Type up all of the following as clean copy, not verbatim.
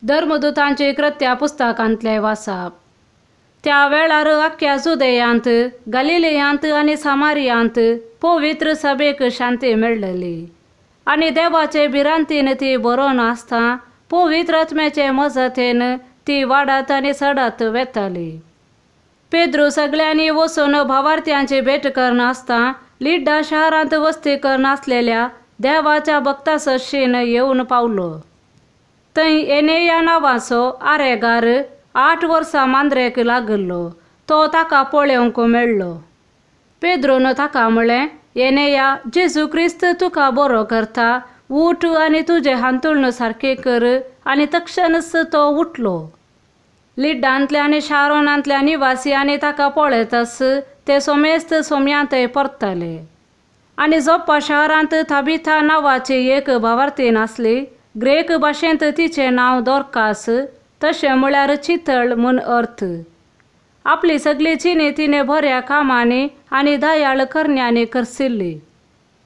धर्मदूतांची कृत्या पुस्तकांतले वाचप। त्या वेळार अख्ख्या जुदेयांत, गलिलेयांत आनी सामारियांत पवित्र सभेक शांती मेळ्ळली आनी देवाचे भिरांतीन ती बरोवन आसता पवित्र आत्म्याचे मजतेन ती वाडत आनी चडत वेताली। पेद्रू सगळ्यांनी वचून भावार्थ्यांची भेट करनासता लिड्डा शहरांत वस्ती करनासलेल्या देवाच्या भक्तासशीन येवन पावलो। थंय एनेया नांवाचो आरेगार 8 वर्सां मांद्रेक लागलो, तो ताका पळोवंक मेळ्ळो। पेद्रोन ताका म्हळें, एनेया, जेजू क्रिस्त तुका बरो करता, उठ आनी तुजे हांतुळण सारके कर, आनी तक्षणच तो उठलो। लिड्डांतल्या आनी शारोनांतल्या निवासियांनी ताका पळयतच ते सोमेस्त सोम्यांत परतले। आनी जोप्पा शहरांत ताबिथा नांवाची एक भावार्थीन आसली, ग्रेक भाशेंत तिचें नांव दोरकास, तशें म्हळ्यार चितळ म्हूण अर्थ। आपली सगळी चिनी तिणें बऱ्या कामांनी आनी दयाळ करण्यांनी करसिल्ली।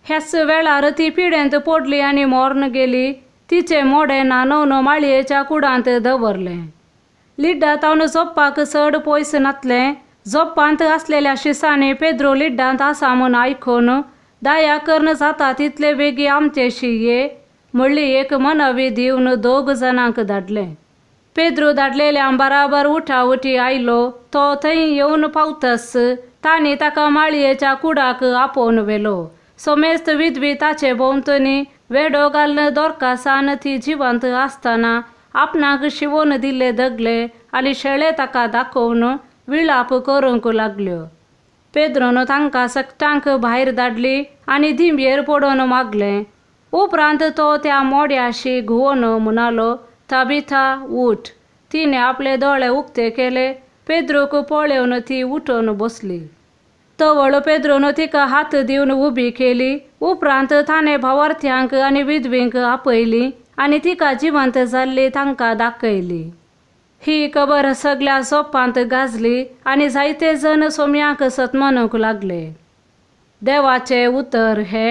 ह्याच वेळार ती पिडेंत पडली आनी मोर्न गेली। तिचें मोडें नानवन माळयेच्या कुडांत दवरलें। लिड्डांतावन जोप्पाक चड पयस नातलें। जोप्पांत आसलेल्या शिसांनी पेद्रो लिड्डांत आसा म्हूण आयकून, दया करून जाता तितले बेगी आमचेशी ये म्हणली एक मनवी दिवन 2 जाणांक धाडलें। पेद्रू धाडलेल्या बराबर उठावटी आयलो। तो थंय येवन पावतच तांणी ताका माळयेच्या कुडाक आपोवन व्हेलो। सोमेस्त विधवी ताचे भोंवतणी वेडो घालन दोरकासान ती जिवंत आसतना आपणाक शिवोवन दिल्ले दगले आनी शेळे ताका दाखोवन विलाप करूंक लागल्यो। पेद्रोन तांकां सकटांक भायर धाडली आनी धिंबेर पडोवन मागलें। उपरांत तो त्या मोड्याशी घुंवन म्हणालो, ताबिथा, उठ। तिणें आपले दोळे उक्ते केले। पेद्रूक पळोवन ती उठून बसली। तवळ पेद्रोन तिका हात दिवन उबी केली। उपरांत ताणें भावार्थ्यांक आनी विधवींक आपयली आनी तिका जिवंत जाल्ली तांकां दाखयली। ही खबर सगळ्या जोप्पांत गाजली आनी जायते जण सोम्यांक सतमनूंक लागले। देवाचे उतर हे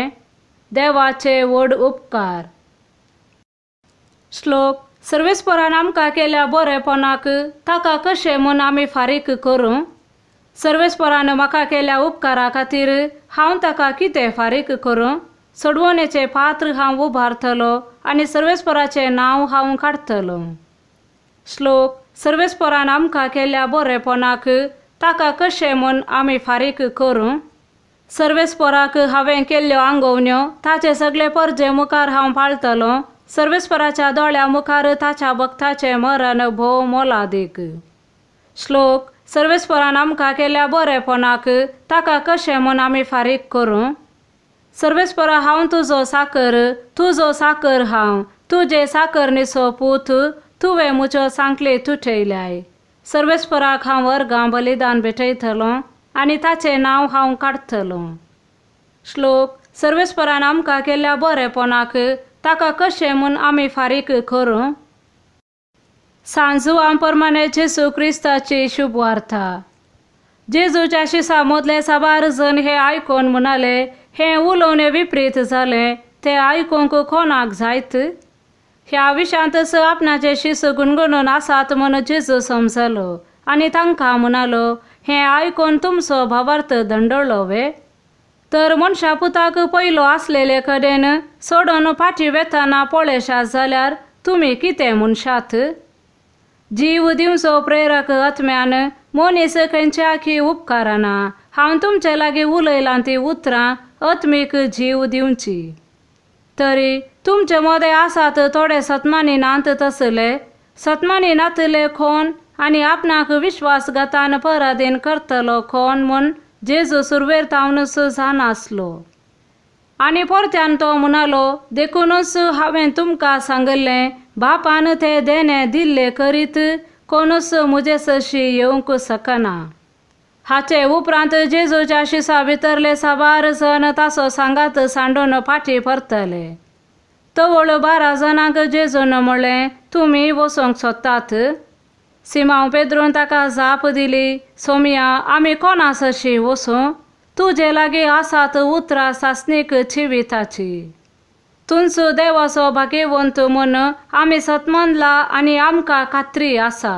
देवाचे व्हड उपकार। श्लोक। सर्वेस्परान आमकां केल्या बरेपणाक ताका कशें म्हूण आमी फारीक करूं? सर्वेस्परान म्हाका केल्या उपकारा खातीर हांव ताका कितें फारीक करूं? सोडवणेचें पात्र हांव उबारतलो आनी सर्वेस्पराचें नांव हांव काडटलो। श्लोक। सर्वेस्परान आमकां केल्या बरेपणाक ताका कशें म्हूण आमी फारीक करूं? सर्वेस्पराक हांवें केल्ल्यो आंगवण्यो ताचे सगळे परजे मुखार हांव पाळटलो। सर्वेस्पराच्या दोळ्या मुखार ताच्या भक्ताचें मरण भोव मोलादीक। श्लोक। सर्वेस्परान आमकां केल्या बरेपणाक ताका कशें म्हूण आमी फारीक करूं? सर्वेस्परा हांव तुजो साकर, तुजो साकर हांव, तुजे साकरणेचो पूत, तुवें म्हज्यो सांखली तुटयल्याय। सर्वेस्पराक हांव वर्गां बलिदान भेटयतलों आनी ताचें नांव हांव काडटलों। श्लोक। सर्वेस्परान आमकां केल्या बरेपणाक ताका कशें म्हूण आमी फारीक करूं? सांजुआं प्रमाणे जेजू क्रिस्ताची शुभ वार्ता। जेजूच्या शिसा मदले साबार जण हे आयकून म्हणाले, हें उलोवणें विपरीत जालें, तें आयकूंक कोणाक जायत? ह्या विशांतच आपणाचे शिस गुणगुणून आसात म्हूण जेजू समजलो आनी तांकां म्हणालो, हें आयकून तुमचो भावार्थ दंडळ्ळो वे? तर मनशा पुताक पयलो आसलेले कडेन सोडून फाटीं वेताना पळयशात जाल्यार तुमी कितें म्हणशात? जीव दिवचो प्रेरक आत्म्यान मनीस खंयच्याकी उपकाराना हांव तुमचे लागीं उलयलां ती उतरां आत्मीक जीव दिवची। तरी तुमचे मदें आसात थोडे सतमानी नांत तसले। सतमानी नातले कोण आनी आपणाक विश्वासघातान पराधीन करतलो कोण म्हूण जेजू सुरवेर तावनूच जानासलो। आनी परत्यान तो म्हणालो, देखूनच हांवें तुमकां सांगलें, बापान तें देणें दिल्लें करीत कोणूच म्हजेसशी येवंक शकना। हाचे उपरांत जेजूच्या शिसा भितरले साबार जण ताचो सांगात सांडून फाटीं परतले। तवळ 12 जाणांक जेजून म्हणलें, तुमी वचोंक सोदतात? सिमांव पेद्रून ताका जाप दिली, सोमया, आमी कोणासशी वचूं? तुजे लागीं आसात उतरां सासणीक चिविताची। तुमचो देवाचो भाग्यवंत म्हूण आमी सतमनला आनी आमकां खात्री आसा.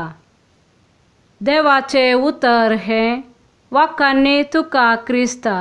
देवाचे उतर हें वाक्कांनी तुका क्रिस्ता.